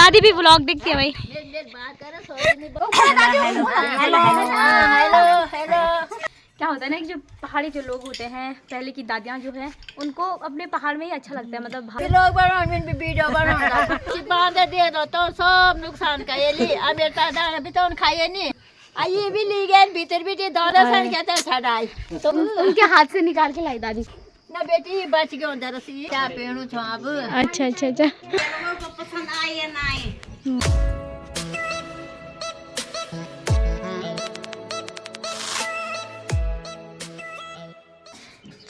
दादी भी व्लॉग देखती है भाई। क्या होता है ना कि जो पहाड़ी जो लोग होते हैं, पहले की दादियाँ जो है, उनको अपने पहाड़ में ही अच्छा लगता है। मतलब तो सब नुकसान खाएली अबे दादा भी तो खाए नहीं आई भी ली गए भीतर भी दादा सन कहते हैं छड़ाई तो उनके हाथ से निकाल के लाई दादी। ना बेटी बच गए उधर से क्या पेणु छो अब। अच्छा अच्छा अच्छा। पसंद आई या नहीं।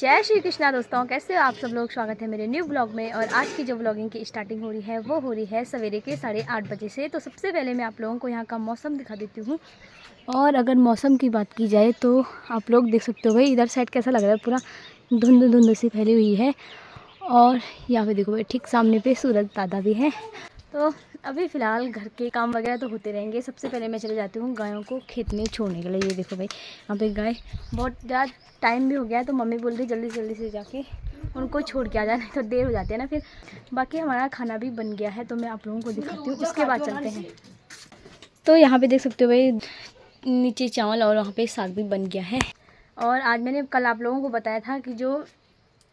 जय श्री कृष्णा दोस्तों, कैसे हो आप सब लोग। स्वागत है मेरे न्यू ब्लॉग में। और आज की जो ब्लॉगिंग की स्टार्टिंग हो रही है वो हो रही है सवेरे के 8:30 बजे से। तो सबसे पहले मैं आप लोगों को यहाँ का मौसम दिखा देती हूँ। और अगर मौसम की बात की जाए तो आप लोग देख सकते हो भाई इधर साइड कैसा लग रहा है, पूरा धुंध धुंध सी फैली हुई है। और यहाँ पे देखो भाई ठीक सामने पे सूरज दादा भी है। तो अभी फ़िलहाल घर के काम वगैरह तो होते रहेंगे। सबसे पहले मैं चले जाती हूँ गायों को खेत में छोड़ने के लिए। ये देखो भाई यहाँ पे गाय, बहुत ज़्यादा टाइम भी हो गया है तो मम्मी बोल रही जल्दी जल्दी से जाके उनको छोड़ के आ जाना, तो देर हो जाती है ना फिर। बाकी हमारा खाना भी बन गया है तो मैं आप लोगों को दिखाती हूँ, उसके बाद चलते हैं। तो यहाँ पे देख सकते हो भाई नीचे चावल और वहाँ पे साग भी बन गया है। और आज मैंने कल आप लोगों को बताया था कि जो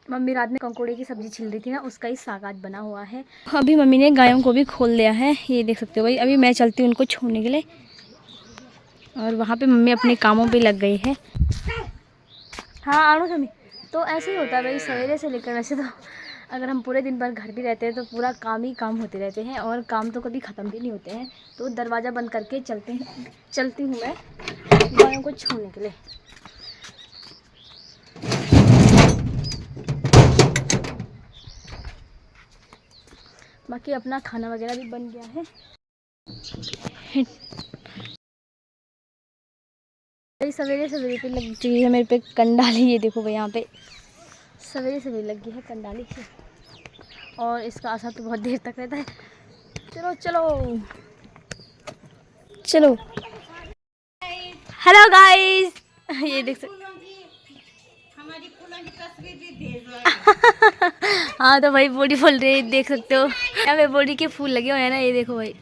मम्मी रात में कंकोड़े की सब्ज़ी छिल रही थी ना, उसका ही साग आज बना हुआ है। अभी मम्मी ने गायों को भी खोल दिया है, ये देख सकते हो भाई। अभी मैं चलती हूँ उनको छोड़ने के लिए। और वहाँ पे मम्मी अपने कामों पे लग गई है। हाँ आनो मम्मी। तो ऐसे ही होता है भाई सवेरे से लेकर। वैसे तो अगर हम पूरे दिन भर घर भी रहते हैं तो पूरा काम ही काम होते रहते हैं और काम तो कभी ख़त्म भी नहीं होते हैं। तो दरवाज़ा बंद करके चलती हूँ मैं गायों को छोड़ने के लिए। बाकी अपना खाना वगैरह भी बन गया है। सवेरे सवेरे पे लग चुकी है मेरे पे कंडाली। ये देखो भाई यहाँ पे सवेरे सवेरे लगी है कंडाली से। और इसका असर तो बहुत देर तक रहता है। चलो चलो चलो। हेलो गाइस, ये देख सकते हमारी फूलों की तस्वीर भी भेजो। हाँ तो भाई बॉडी फूल रही देख सकते हो। यहाँ पे बॉडी के फूल लगे हुए हैं ना, ये देखो भाई।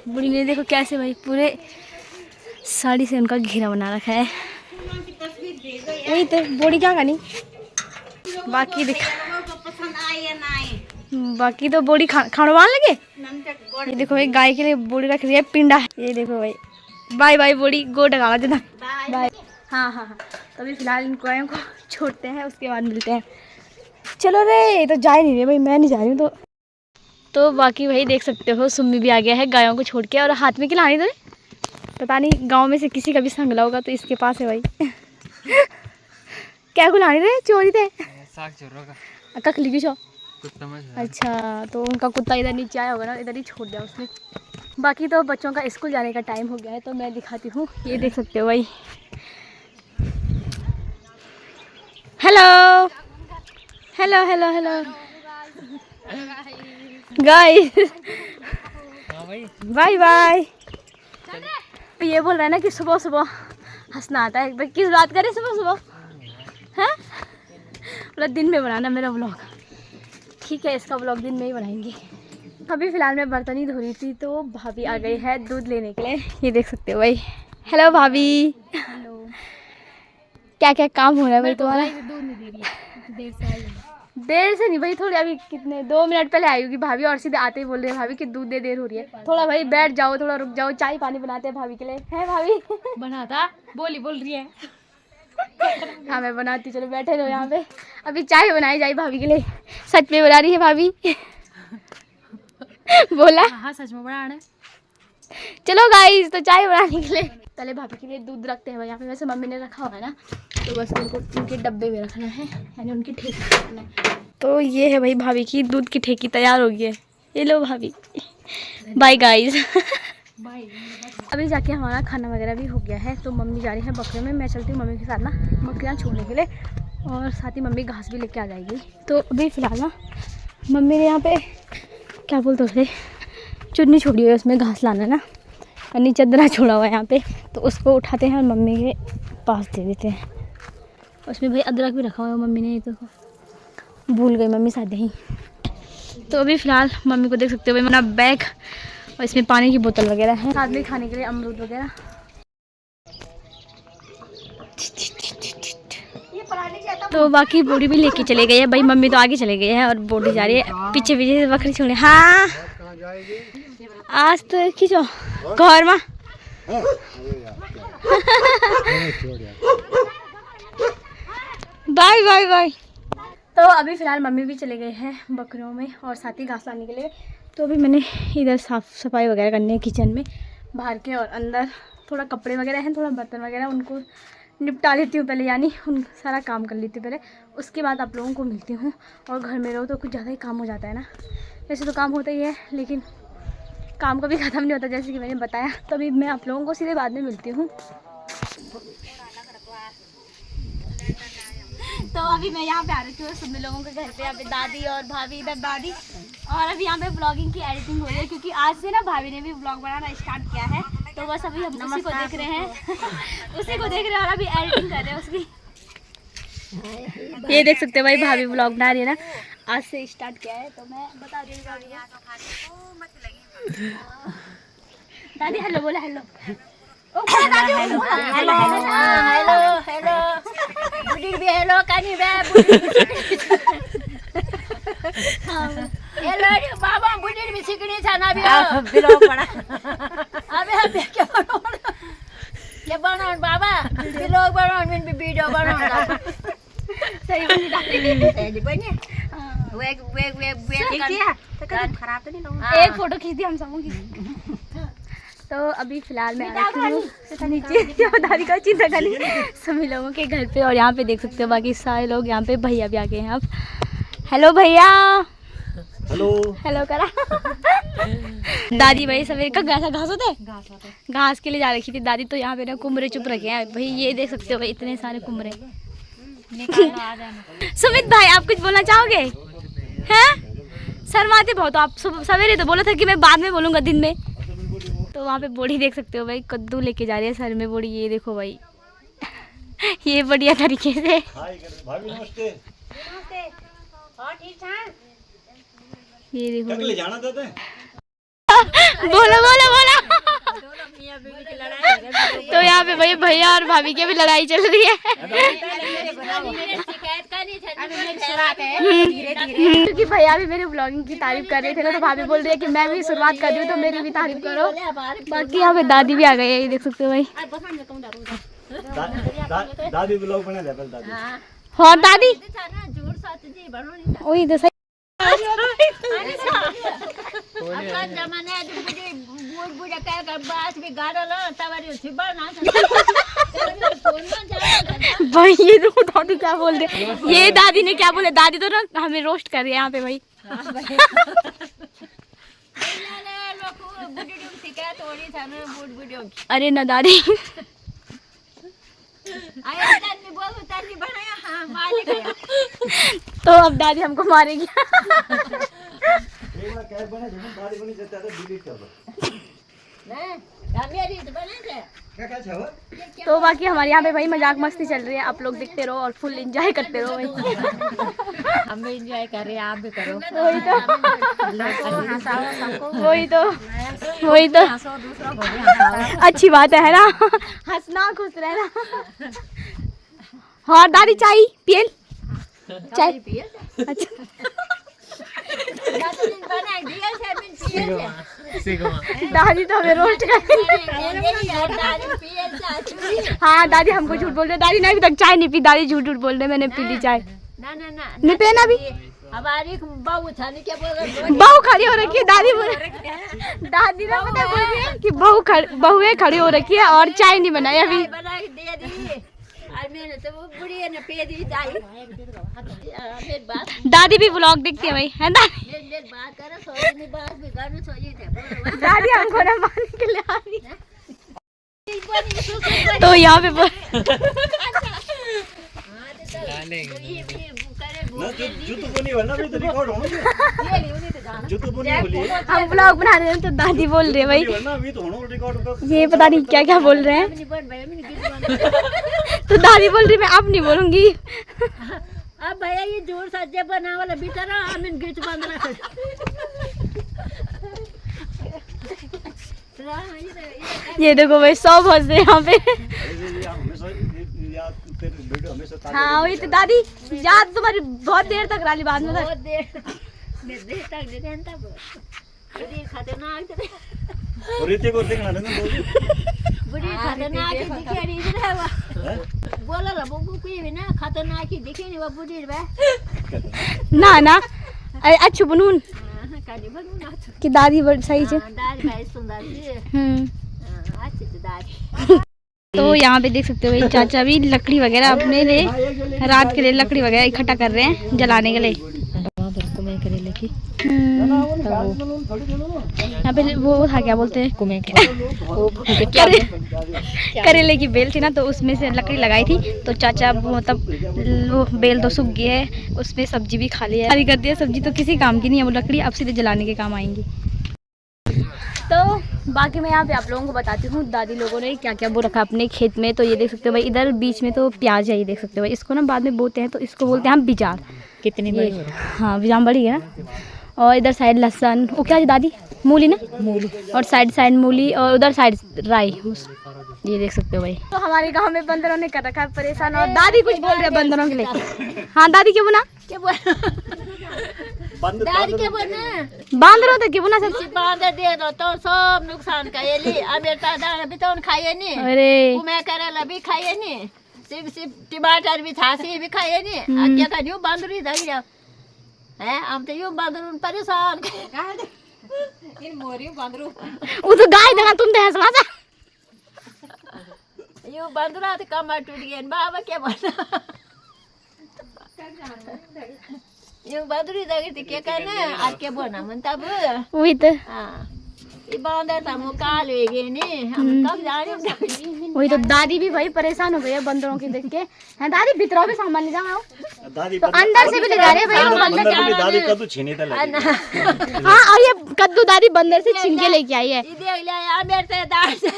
बॉडी ने देखो कैसे भाई पूरे साड़ी से उनका घेरा बना रखा है। वही तो बॉडी क्या करनी। बाकी पसंद आई या नहीं। बाकी तो बॉडी खाने लगे। ये देखो भाई गाय के लिए बॉडी रख रही है पिंडा। ये देखो भाई बाय बाय बॉडी गो डगावा जना बाय। हाँ हाँ हाँ। तो अभी फिलहाल इन गायों को छोड़ते हैं, उसके बाद मिलते हैं। चलो रे, तो जा ही नहीं रही भाई, मैं नहीं जा रही हूँ। तो बाकी भाई देख सकते हो सुम्मी भी आ गया है गायों को छोड़ के। और हाथ में खिलानी तो पता नहीं गांव में से किसी का भी संगला होगा तो इसके पास है भाई। क्या खिलानी रे चोरी थे साग चोरोगा कखली की शो। अच्छा तो उनका कुत्ता इधर नीचे आया होगा ना, इधर ही छोड़ दिया उसने। बाकी तो बच्चों का स्कूल जाने का टाइम हो गया है तो मैं दिखाती हूँ। ये देख सकते हो भाई। Hello hello hello hello guys, bye bye. ये बोल रहा है ना कि सुबह सुबह हंसना आता है। भाई किस बात करें सुबह सुबह हैं, पूरा दिन में बनाना मेरा व्लॉग। ठीक है इसका व्लॉग दिन में ही बनाएंगे। अभी फ़िलहाल मैं बर्तन ही धो रही थी तो भाभी आ गई है दूध लेने के लिए। ये देख सकते हो भाई। हेलो भाभी। हेलो। क्या क्या काम हो रहा है भाई तुम्हारा। दूध नहीं दे रही, देर से नहीं भाई, थोड़ी अभी कितने 2 मिनट पहले आई होगी भाभी और सीधे आते ही बोल रहे हैं भाभी कि दूध दे देर हो रही है। थोड़ा भाई बैठ जाओ, थोड़ा रुक जाओ, चाय पानी बनाते हैं भाभी के लिए। है भाभी बनाता बोल रही है। हाँ मैं बनाती, चलो बैठे रहो यहाँ पे। अभी चाय बनाई जाए भाभी के लिए। सच में बना रही है भाभी। बोला हाँ सच में बना रहे। चलो गाइस तो चाय बनाने के लिए पहले भाभी के लिए दूध रखते हैं भाई यहाँ पे। वैसे मम्मी ने रखा हुआ है ना, तो बस उनको उनके डब्बे में रखना है, यानी उनकी ठेकी रखना है। तो ये है भाई भाभी की दूध की ठेकी तैयार हो गई है। ये लो भाभी, बाय गाइस। अभी जाके हमारा खाना वगैरह भी हो गया है तो मम्मी जा रही है बकरे में। मैं चलती हूँ मम्मी के साथ ना बकरियाँ छोड़ने के लिए, और साथ ही मम्मी घास भी लेके आ जाएगी। तो अभी फ़िलहाल ना मम्मी ने यहाँ पे क्या बोलते उसे चुन्नी छोड़ी हुई है, उसमें घास लाना ना, और नीचे चदरा छोड़ा हुआ है यहाँ पे, तो उसको उठाते हैं और मम्मी के पास दे देते हैं। उसमें भाई अदरक भी रखा हुआ है मम्मी ने, तो भूल गई मम्मी साथ ही। तो अभी फ़िलहाल मम्मी को देख सकते हो, मेरा बैग और इसमें पानी की बोतल वगैरह है, साथ में खाने के लिए अमरूद वगैरह। तो बाकी बोडी भी लेके चले गए हैं भाई, मम्मी तो आगे चले गए हैं और बोडी जा रही है पीछे पीछे से बकरी छोड़े। हाँ आज तो खींचो घर में। Bye bye bye. तो अभी फ़िलहाल मम्मी भी चले गए हैं बकरियों में और साथ ही घास लाने के लिए। तो अभी मैंने इधर साफ़ सफाई वगैरह करनी है किचन में, बाहर के और अंदर थोड़ा कपड़े वगैरह हैं, थोड़ा बर्तन वगैरह, उनको निपटा लेती हूँ पहले, यानी उन सारा काम कर लेती हूँ पहले, उसके बाद आप लोगों को मिलती हूँ। और घर में रहो तो कुछ ज़्यादा ही काम हो जाता है ना, वैसे तो काम होता ही है लेकिन काम कभी ख़त्म नहीं होता जैसे कि मैंने बताया। तो अभी मैं आप लोगों को सीधे बाद में मिलती हूँ। तो अभी मैं यहाँ पे आ रही हूँ सभी लोगों के घर पे, यहाँ पे दादी और भाभी, इधर दादी, और अभी यहाँ पे ब्लॉगिंग की एडिटिंग हो रही है क्योंकि आज से ना भाभी ने भी ब्लॉग बनाना स्टार्ट किया है। तो बस अभी हम उसी को देख रहे हैं उसी को देख रहे हैं और अभी एडिटिंग कर रहे हैं उसकी। ये देख सकते हैं भाई, भाभी ब्लॉग बना रही है ना, आज से स्टार्ट किया है। तो मैं बता रही हूँ दादी, हेलो बोले, हेलो हेलो हेलो हेलो बुढ़ी भी हेलो कानी बे हेलो बाबा बुढ़ी भी सिकड़ी छ ना बिलो पड़ा अबे अबे के बनाउन बाबा बिलो बनाउन मिन भिडियो बनाउन सही बोली दादी सही पनि वेग वेग वेग वेग खराब तो नहीं लोग एक फोटो खींच दी हम सबों की। तो अभी फ़िलहाल मैं आ रही हूँ नीचे दादी का चिंता करनी सभी लोगों के घर पे, और यहाँ पे देख सकते हो बाकी सारे लोग, यहाँ पे भैया भी आ गए हैं अब। हेलो भैया, हेलो हेलो करा दादी भाई सवेरे का घास होते घास के लिए जा रखी थी दादी, तो यहाँ पे ना कुमरे चुप रखे हैं भाई, ये देख सकते हो भाई इतने सारे कुमरे। सुमित भाई आप कुछ बोलना चाहोगे? हैं शर्माते बहुत आप, सवेरे तो बोला था कि मैं बाद में बोलूँगा दिन में। तो वहाँ पे बोड़ी देख सकते हो भाई, कद्दू लेके जा रही है सर में बोड़ी, ये देखो भाई ये बढ़िया तरीके से। भाभी नमस्ते। ये देखो ले जाना चाहते हैं? बोलो बोलो बोलो। तो यहाँ पे भाई भैया और भाभी की भी लड़ाई चल रही है क्योंकि भैया भी मेरी ब्लॉगिंग की तारीफ कर रहे थे ना, तो भाभी बोल रही है कि मैं भी शुरुआत कर रही हूँ तो मेरी भी तारीफ करो। बाकी यहाँ पे दादी भी आ गई है, ये देख सकते हो भाई। दादी ब्लॉग बना दे पहले दादी। हाँ दादी वही तो सही। भाई ये देखो दादी क्या बोल रहे, ये दादी ने क्या बोले, दादी तो ना हमें रोस्ट कर रही है यहाँ पे भाई। अरे ना दादी तो अब दादी हमको मारेगी तो बाकी हमारे यहाँ पे भाई मजाक मस्ती चल रही है, आप लोग देखते रहो और फुल एंजॉय करते रहो भाई। हम भी एंजॉय कर रहे हैं, आप भी करो। वही तो अच्छी बात है ना, हंसना खुश रहना। हाँ दादी चाय पियल चाय अच्छा दादी तो हमें रोस्ट कर। हाँ दादी हमको झूठ बोल रहे, दादी ने अभी तक चाय नहीं पी, दादी झूठ झूठ बोल रहे मैंने पी ली चाय। नहीं पे ना अभी हमारी बहू था नहीं, क्या बोल रहे बहू खड़ी हो रखी है, दादी दादी ने पता बोल रही है कि बहुएं खड़ी हो रखी है और चाय नहीं बनाई अभी। बना के दे दी और मैंने तो वो बुढ़ी ने पे दी चाय। दादी भी व्लॉग देखती है भाई, है ना? बात करो सोई नहीं, बात भी करो सोई थे दादी हमको ना मारने के लिए आ रही है। तो यहाँ पे हम ब्लॉग बना रहे हैं तो दादी बोल रहे हैं भाई, ये पता नहीं क्या क्या बोल रहे हैं। तो दादी बोल रही मैं अब नहीं बोलूंगी। अब भैया ये जोर सज्जे बना वाला भीतर आमिन गिच बंद रख ये देखो भाई सब हंस रहे यहाँ पे। हाँ वही तो दादी याद तुम्हारी बहुत देर तक रही बाद में तक। बहुत देर तक दे देन तब बुढ़ी खतरनाक को देखना ना बुढ़ी खतरनाक दिखे रही है वो बोला ला बुबू कोई भी ना खतरनाक ही दिखे नहीं वो बुढ़ी बे ना ना अच्छू बनून काली बनू ना कि दादी बड़ी सही है। दादी भाई सुंदर सी अच्छी थी दादी। तो यहाँ पे देख सकते हो भाई चाचा भी लकड़ी वगैरह अपने लिए रात के लिए लकड़ी वगैरह इकट्ठा कर रहे हैं जलाने के लिए। करेले की यहाँ पे वो था क्या बोलते हैं करेले की बेल थी ना, तो उसमें से लकड़ी लगाई थी। तो चाचा मतलब वो बेल तो सूख गई है, उसमें सब्जी भी खा ली है, कर दिया सब्जी तो किसी काम की नहीं है वो लकड़ी, अब सीधे जलाने के काम आएंगी। तो बाकी मैं यहाँ पे आप लोगों को बताती हूँ दादी लोगों ने क्या क्या बो रखा अपने खेत में। तो ये देख सकते हो भाई इधर बीच में तो प्याज है, ये देख सकते हो भाई इसको ना बाद में बोते हैं तो इसको बोलते हैं हम बिजार। कितनी बड़ी? हाँ बिजाम बड़ी है ना। और इधर साइड लहसुन वो क्या है दादी मूली ना, मूली और साइड मूली और उधर साइड राई, ये देख सकते हो भाई। तो हमारे गांव में बंदरों ने कर रखा है परेशान और दादी कुछ बोल रहे हैं बंदरों के लिए। हाँ दादी क्या बोला? क्या बोल दादी क्या बोलना बांदरों तो क्या बोला सब बांदर दे दो तो सब नुकसान खाएली। अमेरिका दाना भी तो खाइए नहीं, अरे मैं करेला भी खाइए नहीं, सिर्फ टमाटर भी था सी भी खाइए नहीं। क्या कर यूं बांदर ही दग जाओ है हम तो यूं बांदर परेशान इन मोरी बांदर वो तो गाय देगा तुम तो हंसना था यूं बांदर तो कमर टूट गए बाबा क्या बोलना यूं बांदर ही दग क्या करना आज क्या बोलना मन तब वही तो। हां ये बांदर तो हम काल हो गए नहीं हम कब जाने। वही तो दादी भी भाई परेशान हो गई है बंदरों की देख के। हैं दादी भीतरों में सामान ले जाओ दादी तो अंदर से भी ले जा रहे हैं भाई वो बंदर की दादी कद्दू छीने ता लगी। हाँ और ये कद्दू दादी बंदर से छीन के लेके आई है। ये देख ले आ मेरे से दाल से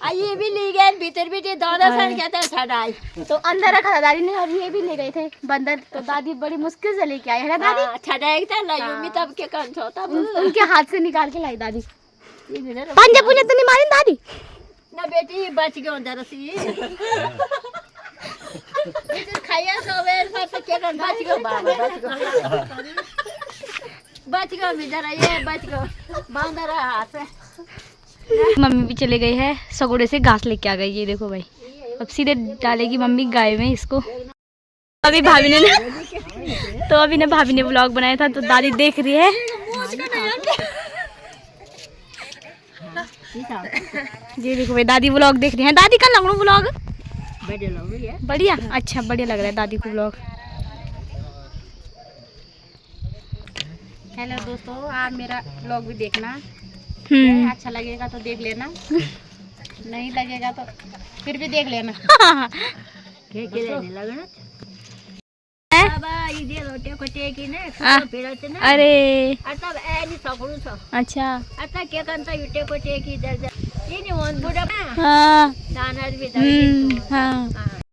ये भी ले गए भीतर भी दादा सन कहते हैं छड़ाई तो अंदर रखा था दादी ने और ये भी ले गए थे बंदर। तो दादी बड़ी मुश्किल से लेके आई है ना दादी। छड़ाई था लायूं तब के कंठ होता उनके हाथ से निकाल के लाई दादी। पंजा पुण्य तो नहीं मारी दादी ना बेटी बच गए अंदर सी इधर खाया सोवेर पर क्या कर बच गए बाबा बच गए इधर ये बच गए बांदर हाथ से। मम्मी भी चले गई है सगोड़े से घास लेके आ गई। ये देखो भाई अब सीधे डालेगी मम्मी गाय में इसको। अभी भाभी ने भाभी ने व्लॉग बनाया था तो दादी देख रही है। ये देखो भाई दादी व्लॉग देख रही है। दादी का लग व्लॉग बढ़िया अच्छा बढ़िया लग रहा है दादी को व्लॉग। हेलो दोस्तों आप मेरा व्लॉग भी देखना, अच्छा लगेगा तो देख लेना, नहीं लगेगा तो फिर भी देख लेना। अरे अच्छा अच्छा क्या करता युटे को टेकी दर्जा ये नहीं वन बुढ़ा हाँ दाना भी हाँ।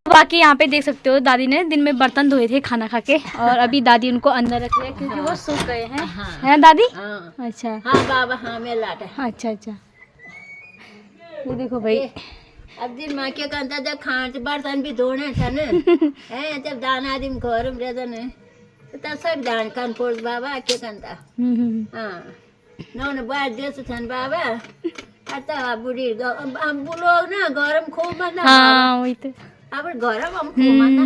बाकी यहाँ पे देख सकते हो दादी ने दिन में बर्तन धोए थे खाना खा के और अभी दादी उनको अंदर रख रहे हैं क्योंकि वो सूख गए हैं। है दादी? अच्छा हाँ बाबा हाँ मैं लाटा अच्छा अच्छा। ये देखो भाई अब दिन माँ के कहता जब खान बर्तन भी धोने था ना है जब दाना दिन घर में रहता ना तो सब दान कान पोस बाबा के कहता हाँ नौने बाहर देश छन बाबा आता बुढ़ी हम लोग ना गरम खूब मना हाँ वही तो अब गरम हम खूब मना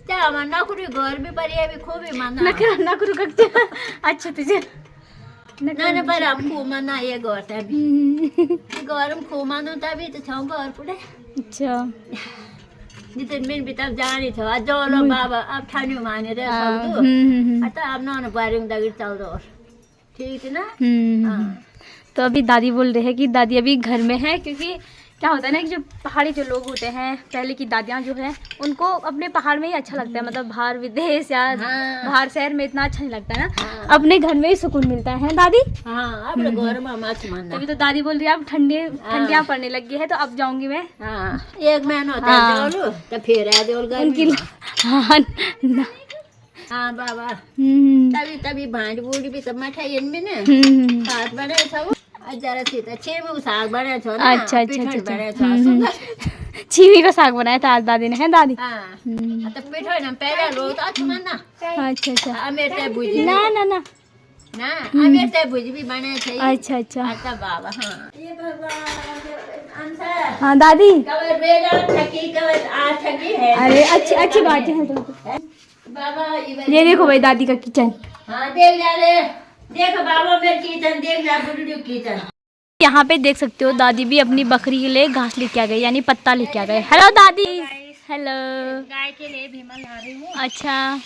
क्या हमारा नौकरी घर भी पर ये भी खूब ही मना ना करू करते अच्छा तुझे ना पर हम खूब मना ये घर से भी गरम खूब मानो तभी तो छाऊ घर पुड़े अच्छा जितने मिन भी तब जानी था जो लो बाबा अब ठान्यू माने रे सब आता अब ना बारिंग दगिर चल दो ठीक है ना। तो अभी दादी बोल रहे हैं कि दादी अभी घर में है क्योंकि क्या होता है ना कि जो पहाड़ी जो लोग होते हैं, पहले की दादियाँ जो है, उनको अपने पहाड़ में ही अच्छा लगता है, मतलब बाहर विदेश या हाँ। बाहर शहर में इतना अच्छा नहीं लगता है ना। हाँ। अपने घर में ही सुकून मिलता है दादी। हाँ अब घर में मत मानना। तभी तो दादी बोल रही है अब ठंडियाँ पड़ने लगी है तो अब जाऊंगी मैं। हाँ एक महीना होता है हाँ। देवलू तो फिर है देवल उनकी गर्मी। हाँ हाँ बाबा हम्म, तभी भांड बूढ़ी भी तो मठाई भी ना हम्म, साग बनाए छ वो जरा सी तो छेमू साग बनाए छ ना अच्छा अच्छा पिठन अच्छा बनाए छ हम्म, सुंदर। छीवी का साग बनाया था आज दादी ने, है दादी? हाँ तो पिठन हम पहले लो तो अच्छा मानना। अच्छा अच्छा अमेर ते भुजी ना ना ना ना अमेर ते भुजी भी बनाए छ अच्छा अच्छा अच्छा बाबा। हाँ ये भगवान आंसर हाँ दादी। कवर बेगा ठकी कवर आ ठकी है। अरे अच्छी बात है तो। बाबा ये देखो भाई दादी का किचन। हाँ देख जा रे देख बाबा मेरे किचन देख जा बुढ़ू किचन। यहाँ पे देख सकते हो दादी भी अपनी बकरी के लिए घास लेके आ गई, यानी पत्ता लेके आ गए। हेलो दादी। हेलो। गाय के लिए भी मैं ला रही हूँ। अच्छा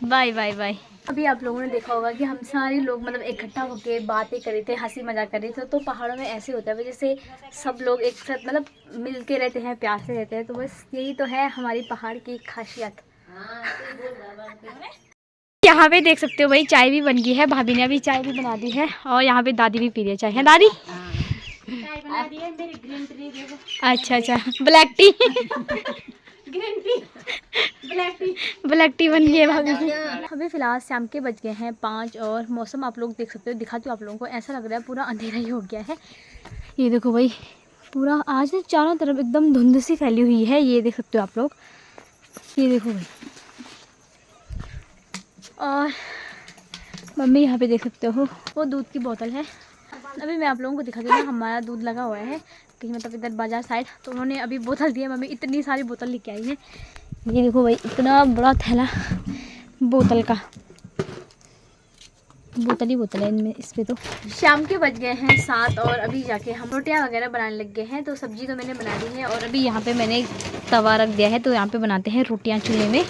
बाय बाय बाय। अभी आप लोगों ने देखा होगा कि हम सारे लोग मतलब इकट्ठा होके बातें कर रहे थे, हंसी मजाक कर रहे थे। तो पहाड़ों में ऐसे होता है जैसे सब लोग एक साथ मतलब मिल के रहते हैं, प्यार से रहते हैं। तो बस यही तो है हमारी पहाड़ की खासियत। यहाँ पे देख सकते हो भाई चाय भी बन गई है, भाभी ने अभी चाय भी बना दी है और यहाँ पे दादी भी पी रही है चाय, है दादी? चाय बना दी है मेरी ग्रीन टी देखो। अच्छा अच्छा black tea green tea black T बन गई है भाभी की। अभी फिलहाल शाम के बज गए हैं 5 और मौसम आप लोग देख सकते हो, दिखाती हूँ आप लोगों को। ऐसा लग रहा है पूरा अंधेरा ही हो गया है। ये देखो भाई पूरा आज ना चारों तरफ एकदम धुंध सी फैली हुई है, ये देख सकते हो आप लोग। ये देखो भाई और मम्मी यहाँ पे देख सकते हो वो दूध की बोतल है। अभी मैं आप लोगों को दिखाती हूँ ना, हमारा दूध लगा हुआ है कहीं मतलब इधर बाजार साइड, तो उन्होंने अभी बोतल दी है। मम्मी इतनी सारी बोतल लेके आई है। ये देखो भाई इतना बड़ा थैला बोतल का, बोतल ही बोतल है इनमें इस पे। तो शाम के बज गए हैं 7 और अभी जाके हम रोटियां वगैरह बनाने लग गए हैं। तो सब्जी तो मैंने बना दी है और अभी यहाँ पे मैंने तवा रख दिया है, तो यहाँ पे बनाते हैं रोटियां चूल्हे में।